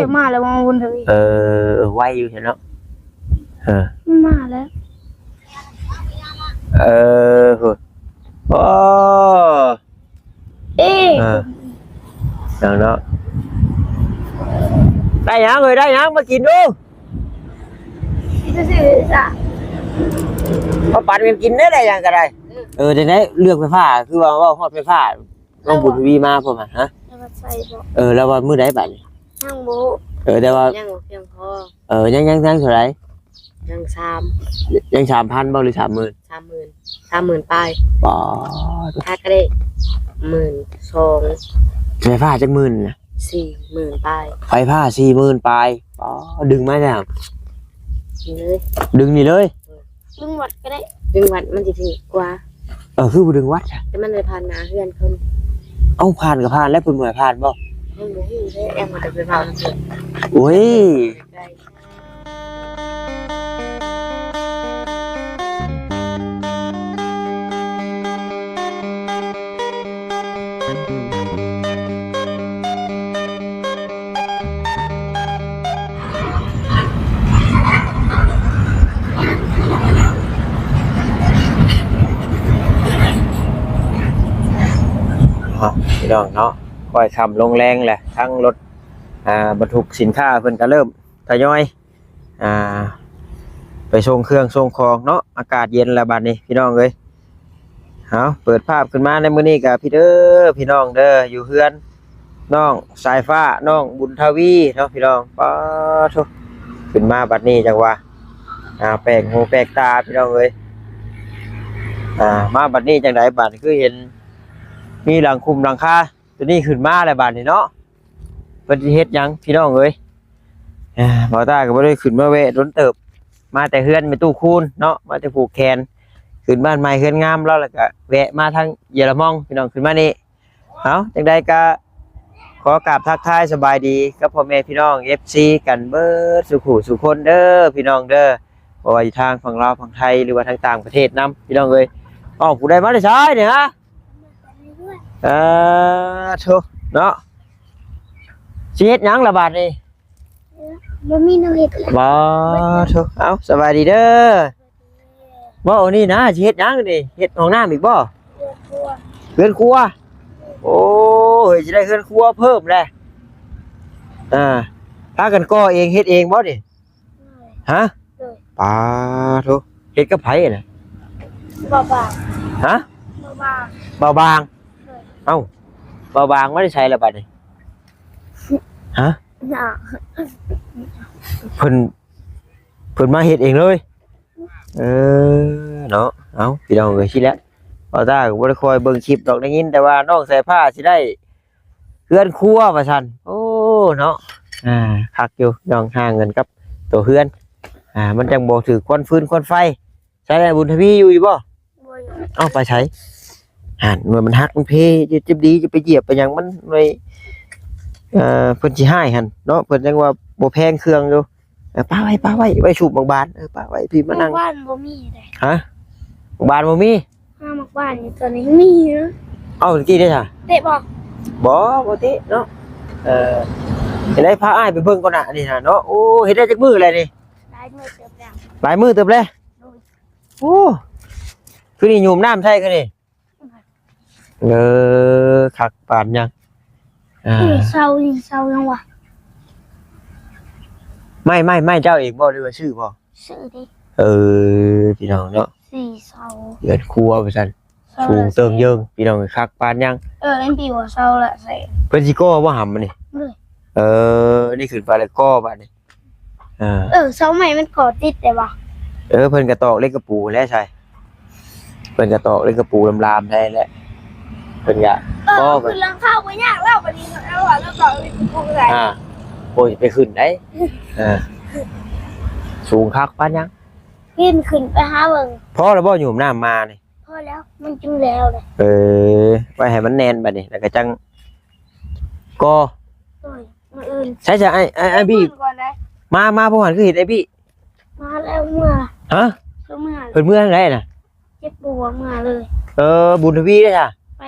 พมาแล้วมาบุญทวีไวอยู่เห็นเนาะมาแล้วโอ้เนาะได้ยังเลยได้ยังมากินดูมาปั่นกันกินได้ยังก็ได้เดี๋ยวนี้เลือกไฟฟ้าคือว่าฮอดไฟฟ้าต้องบุญวีมาพอมาฮะแล้วว่ามื้อใดบัดนี้ยังบ่แต่ว่ายังเพียงพอยังเท่าไหร่ยัง 3,000บ่หรือ 30,000 30,000ป้ายป๋อถ้าก็ได้12,000ไฟฟ้าจักหมื่นน่ะ40,000ป้ายไฟฟ้า40,000ปลายป๋อดึงมาแล้วเลยดึงนี่เลยดึงวัดก็ได้ดึงวัดมันสิถูกกว่าคือบ่ดึงวัดอ่ะแต่มันเลยผ่านหน้าเฮือนเพิ่นผ่านก็ผ่านแล้วเพิ่นบ่ให้ผ่านบ่เพิ่นบ่ฮู้เด้แอมมาแต่ไปเผานั่นเพิ่นโอ้ยพี่น้องเนาะค่อยคำลงแรงแหละทั้งรถบรรทุกสินค้าเพิ่นก็เริ่มทยอยไปส่งเครื่องส่งของเนาะอากาศเย็นแล้วบัดนี้พี่น้องเอ้ยเปิดภาพขึ้นมาในมื้อนี้กับพี่เด้อพี่น้องเด้ออยู่เฮือนน้องสายฟ้าน้องบุญทวีเนาะพี่น้องป๊าโธขึ้นมาบัดนี้จังว่าแปลกหูแปลกตาพี่น้องเอ้ยมาบัดนี้จังไดบัดคือเห็นมีหลังคุมหลังคาตัวนี้ขึ้นมาแล้วบัดนี้เนาะเพิ่นสิเฮ็ดหยังพี่น้องเอ้ยบ่ตาก็บ่ได้ขึ้นมาแวะล้นเติบมาแต่เฮือนไปตู้คูนเนาะมาแต่ผูกแขนขึ้นบ้านใหม่เฮือนงามแล้วก็แวะมาทางเยอรมองพี่น้องขึ้นมานี่จังได๋ก็ขอกราบทักทายสบายดีกับพ่อแม่พี่น้อง FC กันเบิดสุขุสุคนเด้อพี่น้องเด้อบ่ว่าอยู่ทางฝั่งลาวฝั่งไทยหรือว่าทางต่างประเทศนำพี่น้องเอ้ยผู้ใดมาได้ใช้เนี่ยฮะโธ่เนาะสิเฮ็ดหยังล่ะบาดนี้บ่มีแนวเฮ็ดแล้วบ่โธ่สบายดีเด้อบ่นี่นะสิเฮ็ดหยังนี่เฮ็ดห้องน้ำอีกบ่เรือนครัวโอ้ยสิได้เรือนครัวเพิ่มแหละพากันก่อเองเฮ็ดเองบ่นี่ฮะป้าโธ่เฮ็ดกับไผน่ะบ่บางฮะบ่บางบ่บางไม่ได้ใช้ละบัดนี้ฮะเพิ่นมาเฮ็ดเองเลยเนาะพี่น้องเอ้ยสิแล้วบ่ตาก็บ่ได้คอยเบิ่งคลิปดอกได้ยินแต่ว่าน้องใส่ผ้าสิได้เฮือนครัวว่าซั่นโอ้เนาะคักอยู่น้องหาเงินกับตัวเฮือนมันจังบ่ถือควันฟืนควันไฟใช้ได้บุญทวีอยู่บ่อยู่ไปใช้หน่วยมันฮักมันเพจะดีจะไปเหยียบไปอย่างมันหน่วยเพิ่นสิให้หั่นเนาะเพิ่นจังว่าบ่แพงเครื่องอยู่ป้าไว้ชูบบางบานป้าไว้พี่มานั่งบ้านบ่มีเด้ฮะบานบ่มีบ้านอยู่ตอนนี้มีเนาะเมื่อกี้ได้จ้ะเตะบ่ติเนาะเฮ็ดได้พาอ้ายไปเบิ่งก่อนน่ะนี่น่ะเนาะโอ้เฮ็ดได้จักมื้อแล้วนี่หลายมื้อเติบแล้วหลายมื้อเติบแล้วโอ้คือนี่โยมน้ำใช่คือนี่คักปานยังเศร้ายังวะไม่เจ้าเองบ่หรือว่าชื่อบ่ชื่อดิพี่น้องเนาะเศร้าเดือนครัวไปซั่นสูงเติงเยิงพี่น้องคักปานยังเล่นปีว่าเศร้าละใส่เพิ่นสิก่อบ่หำมันนี่นี่ขึ้นไปแล้วก่อบัดนี้เศร้าใหม่มันก่อติดแต่ว่าเพิ่นก็ตอกเล็กกระปูแล้วใช่เพิ่นก็ตอกเล็กกระปูลามๆได้แล้วเพิ่นก็คือลังข้าวบ่ยากแล้วบัดนี้เอาว่าแล้วก็เลยปูได้โอ้ยไปขึ้นได้สูงคักปานยังขึ้นไปหาเบิ่งพอแล้วบ่อยู่น้ำมานี่พอแล้วมันจุ่มแล้วเลยไว้ให้มันแน่นบัดนี้แล้วก็จังก็มื้ออื่นใช่จ้ะไอ้พี่มาพวกหันคือเห็นไอ้พี่มาแล้วเมื่อฮะเมื่อเพิ่นเมื่อไหร่น่ะเจ็บปวดมาเลยบุญทวีได้จ้ะไป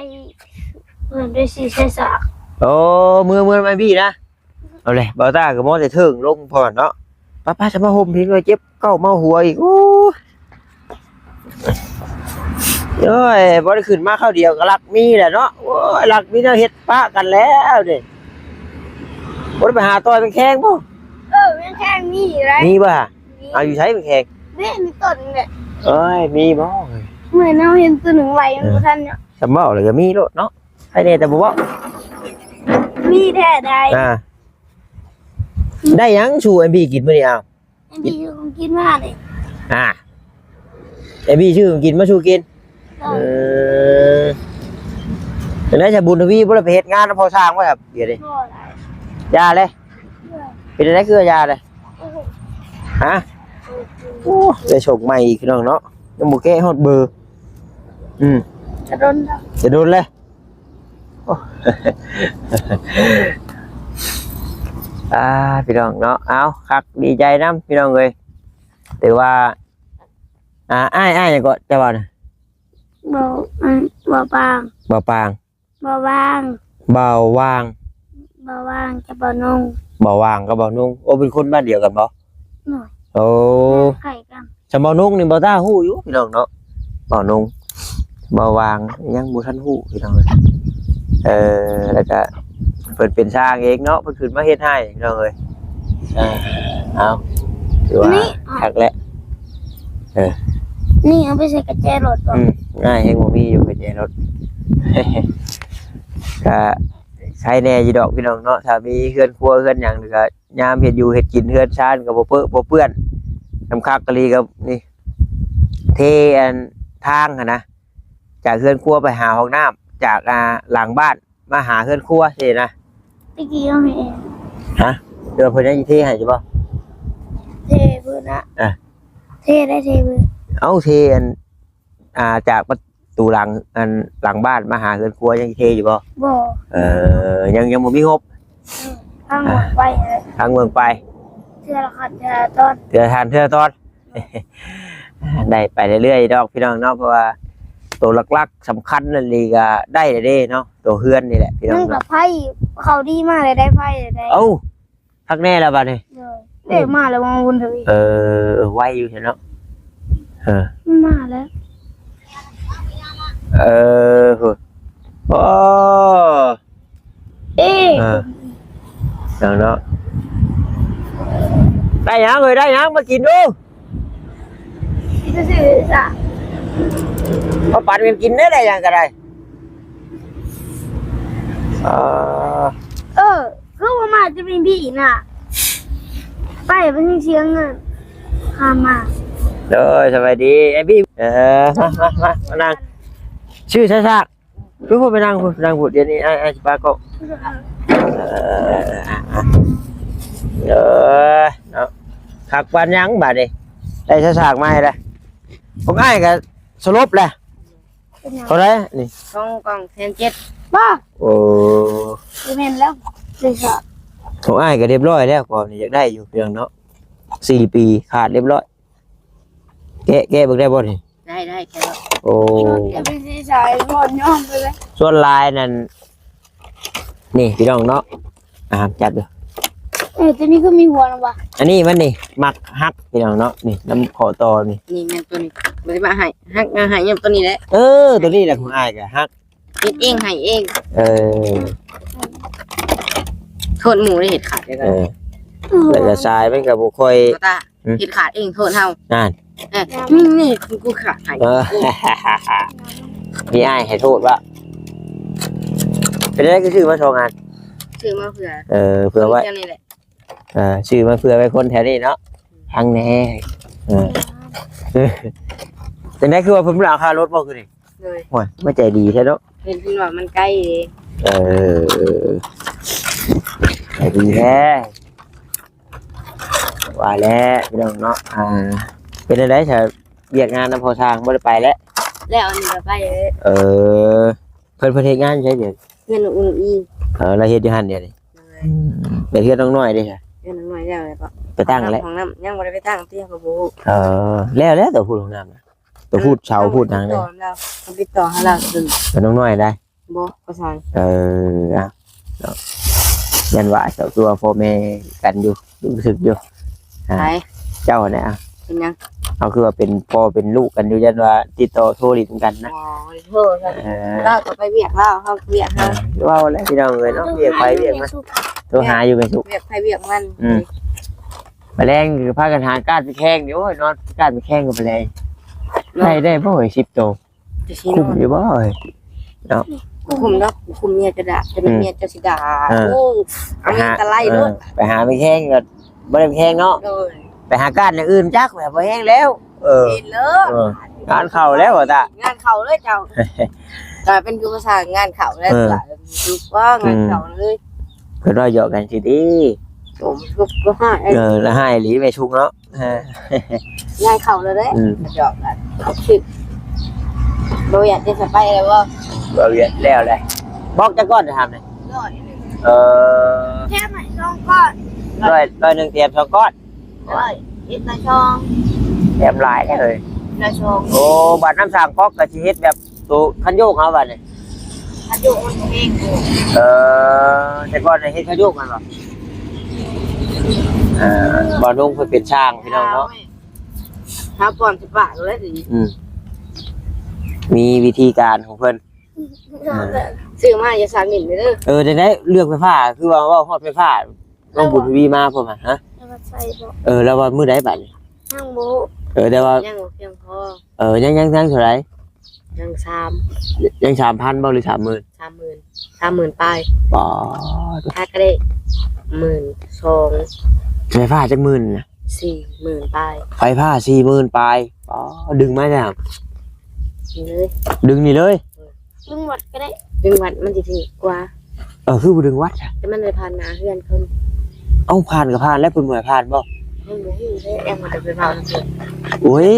เหมือนด้วยสีใส่สากเมื่อไอ้พี่นะ เอาเลยบ่าวตาก็มอแต่เถิงลงพอเนาะป้าจะมาห่มพิงเลยเจ็บเก้ามาหัวอีกโอ้ยโอ้ยบ่ได้ขึ้นมาข้าวเดียวก็รักมีแหละเนาะโอ้ยรักมีแนวเฮ็ดปะกันแล้วเด้บ่ได้ไปหาต่อยเป็นแข้งบ่ มันแค่นี้ไร มีบ่ฮะเอาอยู่ใช้เป็นแข้ง นี่มีต้นเนี่ย เอ้ยมีบ่ เหมือนเราเห็นตัวหนึ่งไว้มันท่านเนี่ย สำเบ้าเลยก็มีโลดเนาะให้แน่แต่บ่เว้า มีแท้ใด ได้หยังชูไอ้บี้กินมื้อนี้เอา ไอ้พี่คงกินมากเลย ไอ้บี้ชื่อกินมาชูกินแต่ได้จะบุญทวีบ่ได้ไปเฮ็ดงานพอสร้างบ่ครับเดี๋ยวดิ ก็อะไร ยาเลยเป็นได้คือยาเลยฮะโอ้ได้โชคใหม่อีกพี่น้องเนาะยังบ่แก้ฮอดเบอร์จะโดน จะโดนเลยพี่น้องเนาะเอาคักดีใจนํพี่น้องเอ้ยแต่ว่าอ้ายหยังก็จะว่าน่ะ บ่บาง บ่ปาง บ่วาง เบาวาง บ่วางจะบ่นง บ่วางกับบ่นุ่งโอ้เป็นคนบ้านเดียวกันบ่ หน่อย โอ้ ไข่กัน สมบ่นุ่งนี่บ่ตาฮู้อยู่พี่น้องเนาะบ่นุ่งบ่วางยังบ่ทันฮู้พี่น้องแล้วก็เพิ่นเป็นช่างเองเนาะเพิ่นขึ้นมาเฮ็ดให้พี่น้องเอ้ยเอาถือว่าคักแล้ว นี่เอาไปใส่กระแจรถก่อน ง่ายเฮงบ่มีอยู่กับแจรถ ก็ใช้แน่อยู่ดอกพี่น้องเนาะถ้ามีเฮือนครัวเฮือนหยังก็ยามเฮ็ดอยู่เฮ็ดกินเฮือนชานก็บ่เปื้อนน้ำคักกะลีก็นี่เทอันทางหั่นนะจากเฮือนครัวไปหาห้องน้ำจากหลังบ้านมาหาเฮือนครัวสินะ ตะกี้เอาให้เอง ฮะเดี๋ยวเพิ่นจะเทให้ใช่ป่ะ เทพื้นนะเทได้เทพื้น เอาเทอันจากประตูหลังบ้านมาหาเฮือนครัวยังเทอยู่ป่ะ บ่ ยังบ่มีงบ ทางหมดไปเลย ทางเมืองไป เทื่อละคันเทื่อละต้น เทื่อทานเทื่อตอน ได้ไปเรื่อยๆดอกพี่น้องเนาะเพราะว่าตัวหลักๆสำคัญนั่นเลยก็ได้เด้เนาะตัวเฮือนนี่แหละพี่น้อ นั่ ง งกับ เนาะ ไพ่เขาดีมากเลยได้ไพ่เลยได้ เอ้าพักแน่แล้วบัดนี้ เด็กมาแล้วมองบุญทวี ไวอยู่เห็นเนาะมาแล้ว โอ้ เอ๊ะ เนาะได้ยังเลยได้ยังมากินดู จะซื้อจ้ะ มาปั่นกันกินได้ยังก็ได้คือว่ามาจะเป็นพี่น่ะไปเป็นเชียงเงินพามา เด้อสวัสดีไอ้พี่มานั่งชื่อชาชากรู้พูดไปนั่งพูดเดี๋ยวนี้ไอ้ป้าก็เนาะขักปันยังบาดนี่ได้ชาชากมาให้ละผมไอ้ก็สลบแหละเขาได้นี่ กล่อง1,700บ้า โอ้ จะเป็นแล้วเลยค่ะ ผมไอ้ก็เรียบร้อยแล้วก่อนนี่อยากได้อยู่เพียงเนาะ4 ปีขาดเรียบร้อยแกะเบิกได้บ่นี่ ได้แค่ว่า โอ้ จะเป็นสีสายหมดย่อมไปเลย ส่วนลายนั่นนี่พี่น้องเนาะจับดู ตัวนี้ก็มีหัวนะวะ อันนี้มันนี่มักฮักพี่น้องเนาะนี่น้ำขอตอนี่ นี่แม่นตัวนี้บ่ได้มาให้ฮักงาให้ยามตัวนี้แหละ ตัวนี้แหละของอ้ายก็ฮัก คิดเองให้เอง โทษหมูได้เห็ดขาดได้กัน แล้วก็ทรายมันก็บ่ค่อย ตาเห็ดขาดเองโทษเฮา นั่น นี่กูขาดให้ มีอ้ายให้โทษว่าเป็นได้ก็ชื่อมา2 อัน ซื้อมาเผื่อ เผื่อไว้ เจ้านี่แหละ ชื่อมาเผื่อไว้คนแถวนี้เนาะทางแน่แต่ได้คือว่าผมราคารถบ่คือนี่ เลย โอ้ยไม่ใจดีแท้เนาะ เห็นพี่ว่ามันใกล้เด้ ใจดีแท้ว่าแล้วพี่น้องเนาะเป็นอะไรถ้าเรียกงานนำพอทางบ่ได้ไปแล้ว แล้วอันนี้ก็ไปเลย เพิ่นเฮ็ดงานใช่เดี๋ยว เงินอุ่นอี เราเฮ็ดอยู่หั่นเดี๋ยวนี้เดี๋ยวเฮ็ดน้องน้อยเด้ค่ะ เงินน้อยแล้วเลยปะ ไปตั้งแล้ว ของน้ำยังบ่ได้ไปตั้งเตี้ยกับโบ แล้วตัวพูดของน้ำนะตัวพูดเชาพูดนางเลย ติดต่อให้เราดึง เป็นน้องน้อยได้ โบประสาน อ่ะ ยันว่าเจ้าตัวพ่อแม่กันอยู่รู้สึกอยู่ ไหน เจ้าเนี่ย เป็นยัง เอาคือว่าเป็นพ่อเป็นลูกกันอยู่ยันว่าติดต่อโทรลินกันนะ อ๋อโทษครับเราก็ไปเวียกเราเขาเวียกเรา ว่าแล้วพี่น้องเลยเนาะเรียกไปเรียกมาโทรหาอยู่เป็นสุข เวียกไปเวียกมัน แมลงคือพากันหาก้านไปแข้งเดี๋ยวนอนก้านไปแข้งกับแมลงได้บ่เฮ้ย10 ตัว จะชี้ คุ้ น ม อน อยู่บ่เฮ้ย คุมเนาะคุมเมียจะด่าจะเป็นเมียจะสิด่าโอ้เอาเมียตะไลด้วย ไปหาไปแข้งก็บ่ได้ไปแข้งเนาะ โดย ไปหาก้านอย่างอื่นจักแบบบ่แห้งแล้ว เห็นเลย งานเข้าแล้วตาง านเข่าเลยเจ้าแต่เป็นคือภาษางานเข่าแล้วคือว่างานเข่าเลย เพิ่นว่าหยอกกันสิติ ผมก็ให้ แล้วให้หลีไปชุกเนาะ งานเข่าเลยเด้จอกกันคิดโดยอยากจะสไปเลยว่า บ่เวียนแล้วแหละบอกจักก้อนจะทำนี่ ร้อย แค่ไหนช่องก้อน ร้อยหนึงเตรียม2ก้อน ร้อยอิดในช่อง เตรียมหลายเลย ในช่อง โอ้บัดน้ำสามก๊อกก็สิเฮ็ดแบบตัวคันโยกเอาบัดนี่ อายุมันเองกู แต่ก่อนเฮ็ดคันโยกกันบ่บ่นุ่งเพิ่นเป็นช่างพี่น้องเนาะ ถ้าก่อนจะปะเลยสิ มีวิธีการของเพิ่น ซื้อมาอย่าสั่งหมิ่นเลยเด้อ จังได๋เลือกไฟฟ้าคือว่าฮอดไฟฟ้าน้องบุญทวีมาพร้อมอ่ะฮะ จะมาใส่บอก แล้วว่ามื้อใดบัดนี่ นั่งโบ แต่ว่า ยังเพียงพอ ยังเท่าไหร่ ยังสาม ยัง 3,000บ่หรือ 30,000 30,000ปลาย บ่ ถ้าก็ได้12,000 ไฟฟ้าจักหมื่นน่ะ 40,000ปลาย ไฟฟ้า40,000ปลายดึงมาแล้ว เลย ดึงนี่เลย ลุงหมดก็ได้ ดึงวัดมันจะถึงกว่า คือบ่ดึงวัดอะ แต่มันเลยผ่านหนาเพื่อนคน เอ้าผ่านก็ผ่านแล้วเพิ่นบ่ให้ผ่านบ่ ให้มือให้ได้แอมมันจะไปเผาทั้งหมด โอ้ย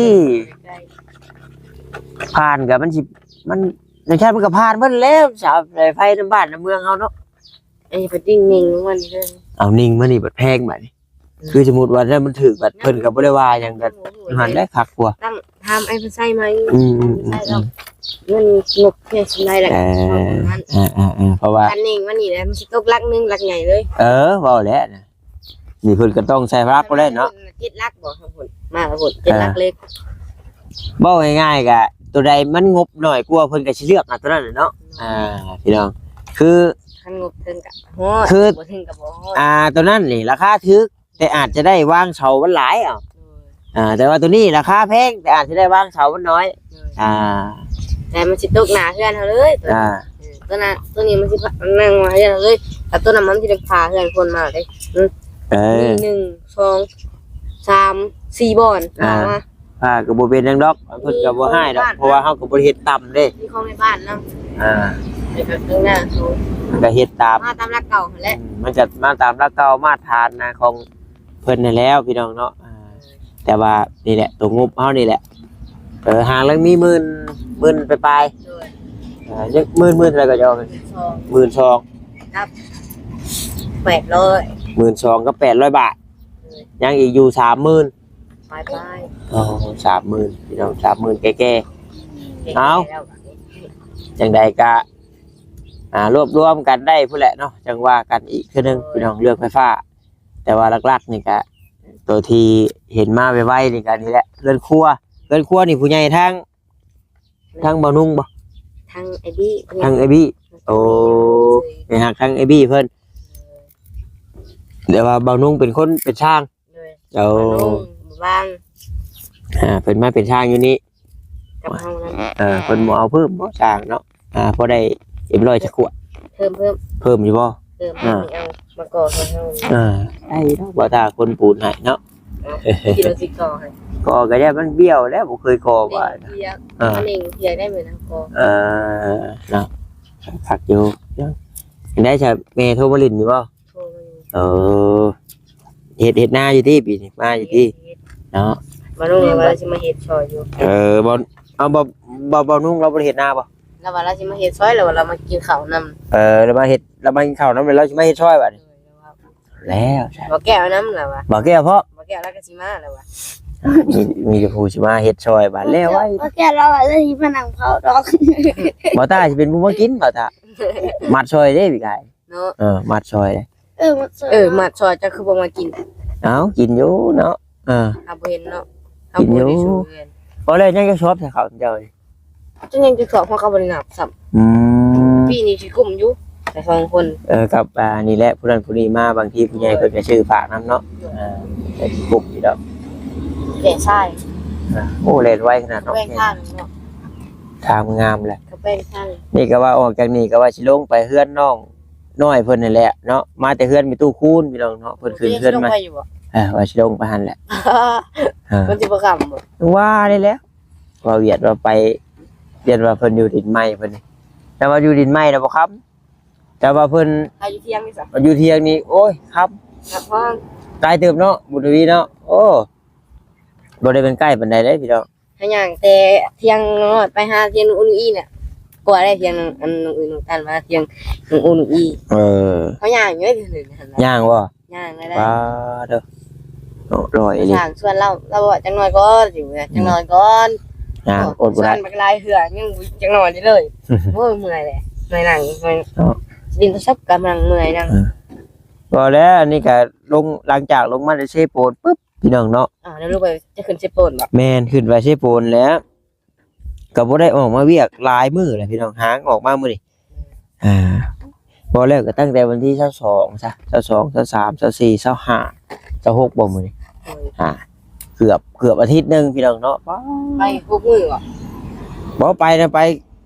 ใกล้ ผ่านก็มันสิมันอย่างเช่นมันก็ผ่านเบิดแล้วสาวไฟในบ้านในเมืองเฮาเนาะ ไอ้พดิ้งนิ่งมันเลย เอานิ่งมานี่บัดแพงบัดนี่คือสมมุติว่าถ้ามันถึกบัดเพิ่นก็บ่ได้ว่าหยังก็หันได้คักกว่า ตั้งทำไอ้มันใส่ไหม อืม ใส่แล้วเงินงบแค่ชิ้นไรแหละ เพราะว่า กันนิ่งมันนี่แหละมันสิตกลักนึงลักใหญ่เลย เว้าแล้วนะนี่เพิ่นก็ต้องใช้รักบ่ได้เนาะ จิตลักบอกทั้งหมดมาทั้งหมดจิตลักเล็ก เว้าง่ายๆก็ตัวใดมันงบน้อยกว่าเพิ่นก็สิเลือกเอาตัวนั้นเนาะพี่น้องคือ ขันงบถึงกับบ่ถึงกับบ่ ตัวนั้นนี่ราคาถูกแต่อาจจะได้วางเสามันหลายแต่ว่าตัวนี้ราคาแพงแต่อาจจะได้วางเสามันน้อยแต่มันสิตกหนาเพื่อนเขาเลยตัวนั้นตัวนี้มันสินั่งมาเพื่อนเลยแต่ตัวนั้นมันสิพาเพื่อนคนมาเลยนี่1 2 3 4บอนมาก็บ่เป็นหยังดอกเพิ่นก็บ่ให้ดอกเพราะว่าเฮาก็บ่ได้เฮ็ดต่ำเด้ ที่ของในบ้านนำเดี๋ยวข้างหน้าเขา ก็เฮ็ดตาม มาตามรักเก่าแหละ มันจะมาตามหลักเก่ามาตรฐานนะของเพิ่นนั่นแล้วพี่น้องเนาะแต่ว่านี่แหละตัวงบเฮานี่แหละห่างแล้วมีหมื่นไปปลายยังหมื่นอะไรก็จะเอา12,000 ครับ800 12,000กับ800 บาทยังอีกอยู่ 30,000 ไป 30,000พี่น้อง30,000แก่ๆเอาจังใดก็รวบรวมกันได้พุ่นแหละเนาะจังว่ากันอีกคือนึงพี่น้องเลือกไฟฟ้าแต่ว่าหลักๆนี่ก็ตัวที่เห็นมาไวๆนี่ก็นี่แหละเรือนครัวนี่ผู้ใหญ่ทั้งบ่นุ่งบ่ ทางไอ้บี้ ทั้งไอ้บี้โอ้ไปหักทั้งไอ้บี้เพิ่นเดี๋ยวว่าบ่นุ่งเป็นคนเป็นช่างเจ้าบาง เพิ่นมาเป็นช่างอยู่นี่ กับห้องนั้น เพิ่นบ่เอาเพิ่มบ่ช่างเนาะพอได้เอ็มร้อยจักขวด เพิ่มอยู่บ่เอามาก่อให้เฮา ได้เนาะบ่ตาคนปูนให้เนาะ ที่เราสิก่อให้ ก่อก็ได้มันเบี้ยวแล้วบ่เคยก่อว่า เพียกอันนึงเพียกได้เหมือนทางก่อ เนาะพักอยู่ยังได้จะแม่โทรมาลิ้นอยู่บ่ โทรมา เฮ็ดหน้าอยู่ที่ปีนี้มาอยู่ที่เนาะ มาลงว่าเราสิมาเฮ็ดซอยอยู่ บ่เอาบ่นุ่งเราบ่เฮ็ดหน้าบ่ แล้วว่าเราสิมาเฮ็ดซอยแล้วเรามากินข้าวนำ เรามากินข้าวนำแล้วสิมาเฮ็ดช่วยบัดนี้แล้วใช่ บ่แก้วน้ำแล้วว่า บ่แก้วเพราะ บ่แก้วแล้วก็สิมาแล้วว่า มีแต่ผู้สิมาเฮ็ดช่วยบัดแล้วไว้ โอเคเราอาจจะที่ผนังเผาดอก บ่ตาสิเป็นผู้มากินบ่ตามัดช่วยเด้พี่กาย เนาะ มัดช่วย หมัดซอยจะคือบ่มากิน เอากินอยู่เนาะเอาบ่เห็นเนาะ กินอยู่พอเลยยังจะชอบแต่เขาเจ้า จังยังจะสอบเพราะเขาบ่ได้นับซ้ํปีนี้สิกุ่มอยู่แต่2คนกับนี่แหละผู้นั้นผู้นี้มาบางทีผู้ใหญ่เพิ่นก็ชื่อฝากนำเนาะแต่สิกุ๊บอยู่ดอก แก่ชาย โอ้เล่นไวขนาดเนาะ แป้งข้างเนาะ ทางงามแหละ ก็แป้งข้าง นี่ก็ว่าออกจากนี่ก็ว่าสิลงไปเฮือนน้องน้อยเพิ่นนั่นแหละเนาะมาแต่เฮือนมีตู้คูนพี่น้องเนาะเพิ่นขึ้นเฮือนมาว่าสิลงไปหั่นแหละ มันสิบ่คำบ่ ว่าได้แล้วว่าเวียดว่าไปเรียนว่าเพิ่นอยู่ดินไม้เพิ่นนี่แต่ว่าอยู่ดินไม้น่ะบ่ครับแต่ว่าเพิ่น อายุเที่ยงนี่ซะ อยู่เที่ยงนี่โอ้ยครับ ครับพ่อ ตายเติบเนาะบุญทวีเนาะโอ้บ่ได้เป็นใกล้ปานใดเด้พี่น้อง ให้ย่างแต่เที่ยงน้อยไปหาเที่ยงอุ่นอีเนี่ยกว่าได้เที่ยงอันอื่นกันมาเที่ยงอุ่นอีเขาย่างอยู่ได้ถึงหั่นล่ะ ย่างบ่ ย่างได้ ว้าเด้อโอ้ร้อยเลย ย่างส่วนเราว่าจังน้อยก่อนสิจังน้อยก่อน ย่างอดบ่ได้ ส่วนบักลายเหือยังจังน้อยนี่เลยโอ้ยเมื่อยแหละเมื่อยนั่งดินซับกำลังเมื่อยนั่ง บ่แล้วอันนี้ก็ลงหลังจากลงมาได้เซโปนปึ๊บพี่น้องเนาะ แล้วลูกไปจะขึ้นเชฟโปนบ่ แม่นขึ้นไปเซโปนแล้วก็บ่ได้ออกมาเวียกหลายมื้อแหละพี่น้องหางออกมามื้อนี้บ่แล้วก็ตั้งแต่วันที่22ซะ22 23 24 25 26บ่มื้อนี้เกือบอาทิตย์นึงพี่น้องเนาะ ไปพวกมือบ่ บ่ไปนะไป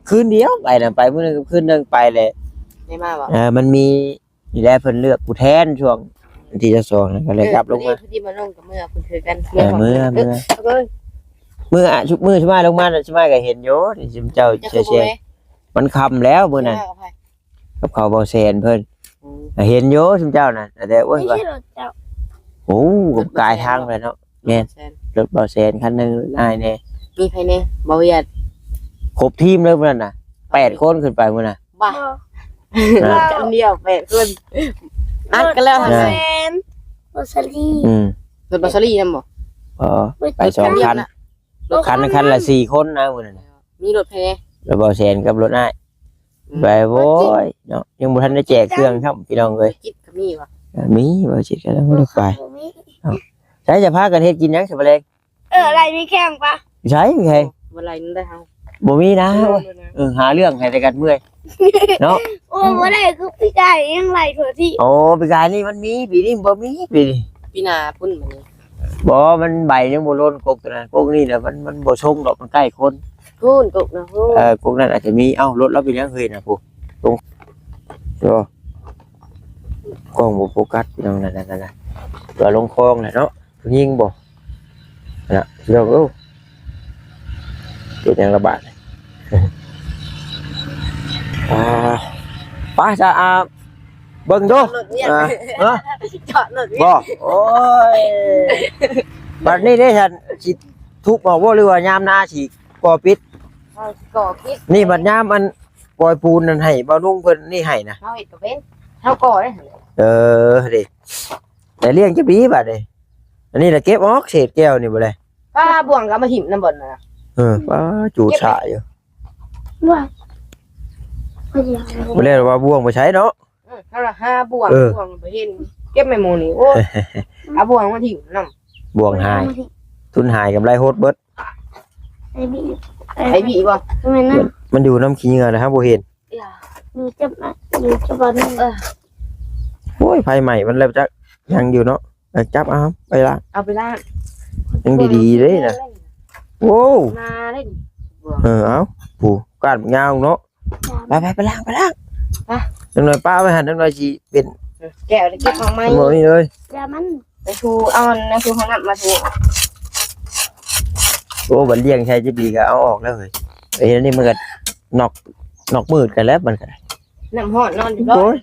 คืนเดียวไปนะไปมื้อนึงคืนนึงไปเลย ได้มาบ่ มันมีนี่แหละเพิ่นเลือกผู้แทนช่วงวันที่22นะก็เลยกลับลงมา ที่มาลงกับเมื่อคุณคือกัน มื้อชุบมื้อใช่มั้ยลงมาใช่มั้ยก็เห็นอยู่ที่ซิมเจ้าเชียๆมันค่ำแล้วมื้อนั้นกับเขาบ่แซนเพิ่นเห็นอยู่ซิมเจ้าน่ะแต่โอ้ยว่าโอ้กับกายทางไปเนาะแม่นรถบ่แซนคันนึงอ้ายแน่ มีไผแน่บ่เวียด ครบทีมเลยมื้อนั้นน่ะ8คนขึ้นไปมื้อน่ะ บ้ากันเดียว8คนอัดกันแล้วหั่น โรซาลี รถบัสซารี่นำบ่ ไป2คันคันละ4คนนะมื้อนั้น มีรถไผแน่ รถบ่แซนกับรถอ้ายไปโว้ยเนาะยังบ่ทันได้แจกเครื่องครับพี่น้องเอ้ย จิตก็มีว่ะ มีบ่จิตกันแล้วบ่ได้ไปใช้จะพากันเฮ็ดกินหยังสิบ่แลง อะไรมีแข่งปะ ใช่ไง บ่ไรนั่นได้เฮา บ่มีนะหาเรื่องให้แต่กันเมื่อยเนาะ โอ้บ่ได้คือพี่ไก่ยังไรถั่วที่ โอ้ปีกายนี่มันมีปีนี้บ่มีปีนี้ พี่นาพุ่นมันนี่ บ่มันใบยังบ่ล้นกกตัวนั้นกกนี่น่ะมันบ่ชงดอกมันใกล้คน พุ่นตกนะพุ่น กกนั้นอาจจะมีรถเราไปยังเฮ้ยนะปู่ตรงตัวกล้องบ่โฟกัสพี่น้องนั่นๆตัวลงคลองน่ะเนาะผู้หญิงบ่น่ะพี่น้องเป็นยังระบาดไปจะเบิ่งดู รถเนี่ยจอดรถเนี่ย บ่โอ้ยบัดนี้ได้ฉันสิทุบบอกว่าหรือว่ายามหน้าสิก่อปิด ก่อคิด นี่บัดยามมันปล่อยปูนนั่นให้บ่นุ่งเพิ่นนี่ให้นะ เฮาเฮ็ดก็เป็นเฮาก่อได้ ดิแต่เลี้ยงจะปีบัดนี้อันนี้ล่ะเก็บออกเศษแก้วนี่บ่เลย ป้าบ่วงก็มาหิมน้ำบ่นน่ะ ป้าจูดฉะอยู่ ว่าไม่ได้ บ่เลยว่าบ่วงบ่ใช้เนาะ เฮาละ5บ่วงบ่วงบ่เห็นเก็บไม่หมู่นี่โอ้เอาบ่วงมาหิมน้ำ บ่วงหายทุนหายกำไรโฮดเบิด ไอ้บี ไอ้พี่บ่ ทำไมนั่น มันอยู่น้ำขี้เหงื่อนะครับบ่เห็น มีจับนะมีจับนั่น โอ้ยไฟใหม่มันแล้วจักยังอยู่เนาะจับเอาไปล้าง เอาไปล้าง ยังดีๆเด้นะโอ้ มาได้ดิ เอาผู้กาดยาวเนาะไปล้างจังหน่อยป้าไปหันจังหน่อยสิเป็น แก้วได้เก็บของใหม่ หมดนี่เลย ยามัน ไปชูเอาในชูของน้ำมาชู โอ้บัดเลี้ยงใช้จะดีก็เอาออกแล้วเฮ้ยเห็นนี่มันก็นอกมืดกันแล้วมันก็ น้ำหอดนอนอยู่ร้อย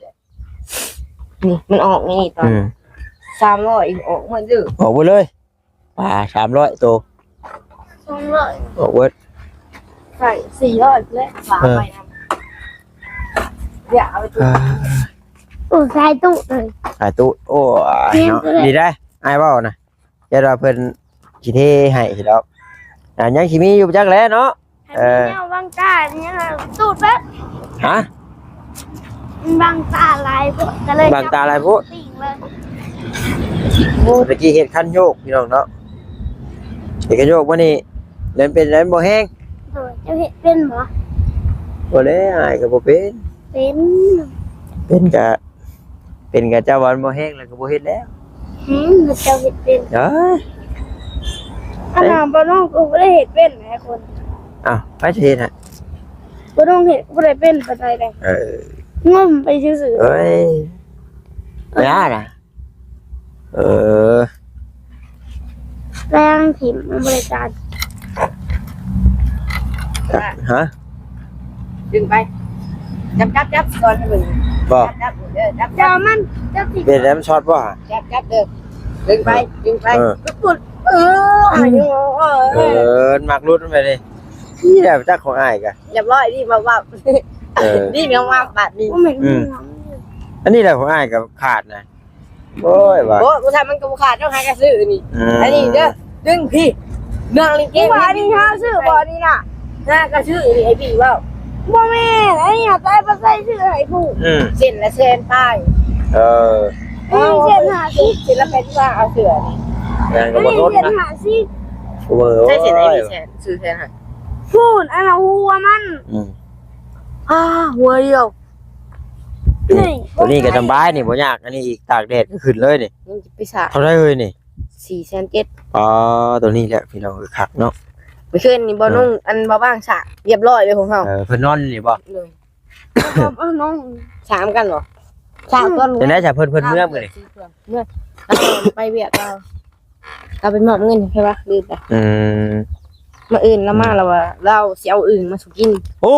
นี่มันออกนี่ตอน300ออกมาดื้อ ออกไปเลยป่า300ตัว 200 ออกเวิร์ด ใส่400เลยฝาไปนำอย่าเอาไปตู้ โอ้ใส่ตู้เลย ขายตู้โอ้เนาะดีได้ไอ้เว้านะเดี๋ยวเราเพิ่นสิเทให้สิดอกยังสิมีอยู่จักแลเนาะ เนี่ยวังกาเนี่ยตูดแป๊บ ฮะ มันบางตาลายพวกก็เลย บางตาลายพวก ปิ่งเลย โอ้ตะกี้เห็ดคันโยกพี่น้องเนาะเห็ดคันโยกวันนี้เล่นเป็นเล่นบ่แห้ง โดยเจ้าเห็ดเป็นหมอ บ่เลยอายก็บ่เป็น เป็น เป็นกะเจ้าวันบ่แห้งแล้วก็บ่เฮ็ดแล้ว เจ้าเห็ดเป็น เอ้ย ขนาดบ่น้องกูไม่ได้เห็ดเป็นหลายคน อ้าวไปสิเฮ็ดฮะ บ่น้องเห็ดกูได้เป็นปานใดเลย เออ งมไปซื่อ เอ้ยไปอ่ะนะเออ แรงถิ่มมันบริการ ฮะ ดึงไปจับก่อนให้มึง บ่ จับเด้อจับ เจ้ามันเจ้าถิ่ม เป็นแล้วมันช็อตบ่ฮะ จับเด้อดึงไปปุ๊บอายุ เออมักรุดมันไปเลยพี่ได้จักของอ้ายกะ เรียบร้อยนี่ว่า เออ นี่แมวว่าบาดนี้ ว่าเหม็นหัว อันนี้แหละของอ้ายกับขาดนะโอ้ยว่ะ โอ้กูทำมันกระขาดต้องหากระซื้อนี่ ม อันนี้เด้อดึงพี่เรื่องลิเก กูว่านี่ห้าซื้อบ่นี่น่ะ หน้ากระซื้อนี่ไอ้พี่ว่า บ่แม่ไอ้เนี่ยตายบ่ใส่ซื้อให้ผู้ อืม เส้นละเซนป้าย เออ ไอ้เส้นหาสิ เส้นละเป็นว่าเอาเสือนี่ งาน ไอ้ ก็บ่ทน เส้น นะ หาสิ โอ้ย ใช่เส้นไอ้พี่เส้นซื้อเส้นฮะ พูดอันน่ะหัวมัน อืม หัวเดียว นี่ ตัวนี้ก็สบายนี่บ่ยากอันนี้อีกตากแดดก็ขึ้นเลยนี่ ยังจะไปสา เท่าไรเอ้ยนี่ 4,700,000 อ๋อตัวนี้แหละพี่น้องคือคักเนาะ ไปขึ้นนี่บ่นุ่งอันบ่บ้างสะเรียบร้อยเลยของเฮา เพิ่นนอนนี่บ่ เลย น้อง สามกันเหรอสามต้น จะได้จากเพิ่นเมื่อมื้อนี่ เมื่อไปเวียดเราไปมอบเงินใช่ปะลืมไป อืม มาอื่นแล้วมาเราว่าเราสิเอาอื่นมาสุกิน โอ้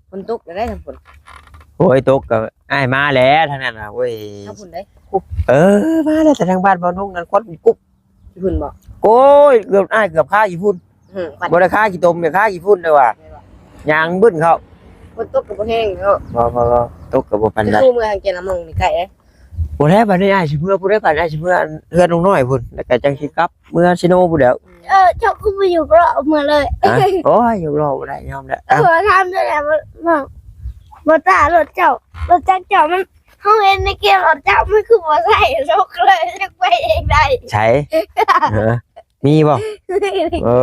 ฝนตกจะได้ทำฝน โอ้ยตกก็อ้ายมาแล้วทางนั้นน่ะเว้ย ทำฝนได้ เออมาแล้วแต่ทางบ้านบ่นุ่งนั่นควันกุ๊บ ฝนบอก โอ้ยเกือบอ้ายเกือบฆ่ากี่พุ่น ปัด บ่ได้ฆ่ากี่ตมเนี่ยฆ่ากี่พุ่นเลยว่ะยางบึ้นเขา ฝนตกกับแห้งเนาะ บ่ตกก็บ่ปานใด คู่เมืองเกณฑ์ละมงนี่ไก่ บ่ได้บัดนี้อ้ายสิเมื่อบ่ได้บัดอ้ายสิเมื่อเฮือนน้องน้อยพุ่นแล้วก็จังสิกลับเมื่อซิโนพุ่นแล้ว เจ้ากูไปอยู่ก็เอามาเลย ฮะโอ้ยอยู่รอบ่ได้ยอมแล้ว ทำด้วยแหละบ่ตารถเจ้ารถจักรเจ้ามันเฮาเห็นในเกมรถเจ้ามันคือบ่ใส่รถเลยจักไปเองได้ ใช่เออมีบ่โอ้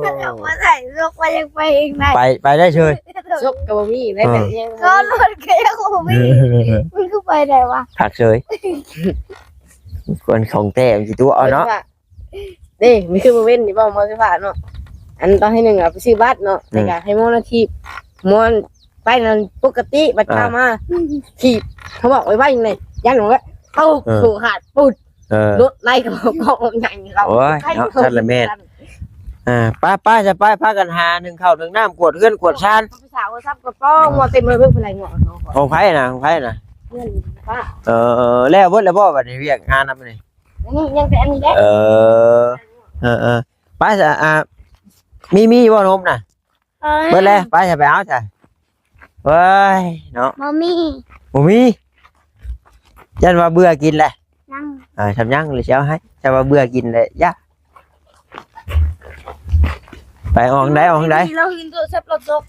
เจ้าบ่ใส่รถไปยังไปเองได้ ไปได้เฉย ชกกับมีได้แบบนี้ ก็รถก็ยังบ่มีมันคือไปได้วะ ผักเฉยคนของแต้มกี่ตัวเอาเนาะ นี่มีคือมาเว้นนี่บ่มอสิผ่าเนาะอันต้องให้หนึ่งไปซื้อบัตรเนาะในการให้มอนาทีมอนไปนั่นปกติบัตรเข้ามาขีบเขาบอกไว้ว่ายังไงยันหนูว่าเข้าสู่หาดปุด เออ รถไล่กับกองใหญ่เรา โอ้ยเนาะท่านละแม่ ป้าจะไปพากันหาหนึ่งข้าวหนึ่งน้ำกวดเพื่อนกวดชาน พี่สาวซับกระป้องมาเต็มเลยเพิ่งเป็นไรเงาะเนาะ ของไผ่นะของไผ่นะ เพื่อนป้า แล้วเบิดแล้วบ่บัดนี้เรียกงานนำนี่ อันนี้ยังแต่อันนี้ได้ ป้าจะมีบ่นมน่ะเบิดแล้วป้าจะไปเอาจ้ะเว้ยเนาะ บ่มี บ่มียันว่าเบื่อกินแหละ นั่ง ทำยังเลยเช้าให้จะว่าเบื่อกินเลยยะไปออกได้ เราหินตัวซับรถตก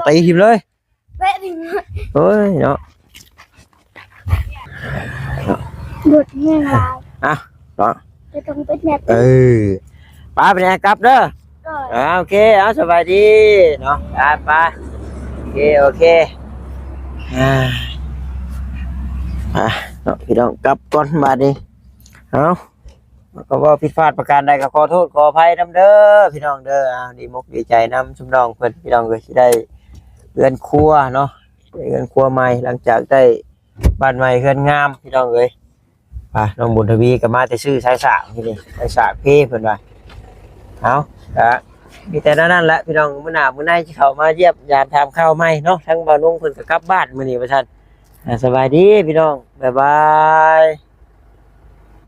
ตีหิมเลย แวะถึง เฮ้ยเนาะ หยุดแห้งลาย เนาะ จะต้องเป็นแบบ ป้าเป็นไงกลับเด้อ ก็ โอเคเอาสบายดีเนาะไปโอเคเนาะพี่น้องกลับก่อนมาดิเอาก็ว่าผิดพลาดประการใดก็ขอโทษขออภัยนำเด้อพี่น้องเด้อดีมกดีใจนำชุมน้องเพิ่นพี่น้องก็สิได้เรือนครัวเนาะเรือนครัวใหม่หลังจากได้บ้านใหม่เรือนงามพี่น้องเอ้ยน้องบุญทวีก็มาแต่ซื้อสายสากที่นี่สายสากเพ่เพิ่นว่าเอามีแต่นั้นแหละพี่น้องมื้อหน้ามื้อในที่เขามาเยี่ยมยามถามข้าวใหม่เนาะทั้งบ่าวนุ่งเพิ่นก็กลับบ้านมื้อนี้ว่าซั่นสบายดีพี่น้องบ๊ายบาย